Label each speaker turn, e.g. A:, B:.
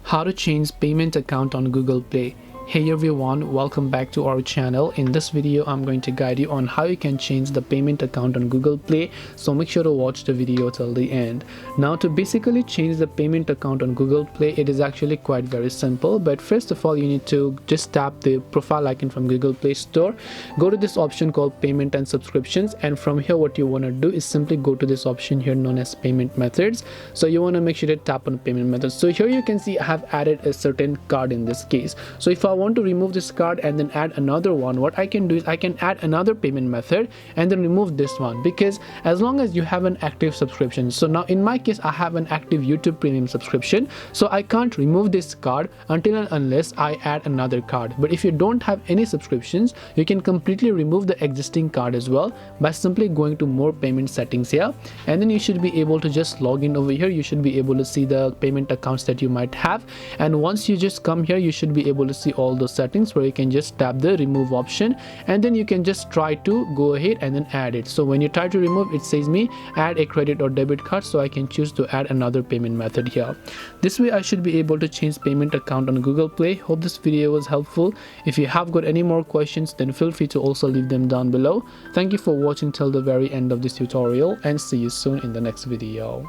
A: How to change payment account on Google Play. Hey everyone, welcome back to our channel. In this video I'm going to guide you on how you can change the payment account on Google Play, so make sure to watch the video till the end. Now, to basically change the payment account on Google Play, it is actually quite very simple. But first of all, you need to just tap the profile icon from Google Play Store, go to this option called payment and subscriptions, and from here what you want to do is simply go to this option here known as payment methods. So you want to make sure to tap on payment methods. So here you can see I have added a certain card in this case. So if I want to remove this card and then add another one, what I can do is I can add another payment method and then remove this one, because as long as you have an active subscription. So now in my case I have an active YouTube Premium subscription, so I can't remove this card until and unless I add another card. But if you don't have any subscriptions, you can completely remove the existing card as well by simply going to more payment settings here, and then you should be able to just log in over here. You should be able to see the payment accounts that you might have, and once you just come here you should be able to see all those settings where you can just tap the remove option, and then you can just try to go ahead and then add it. So when you try to remove, it says me add a credit or debit card, so I can choose to add another payment method here. This way I should be able to change payment account on Google Play. Hope this video was helpful. If you have got any more questions, then feel free to also leave them down below. Thank you for watching till the very end of this tutorial, and see you soon in the next video.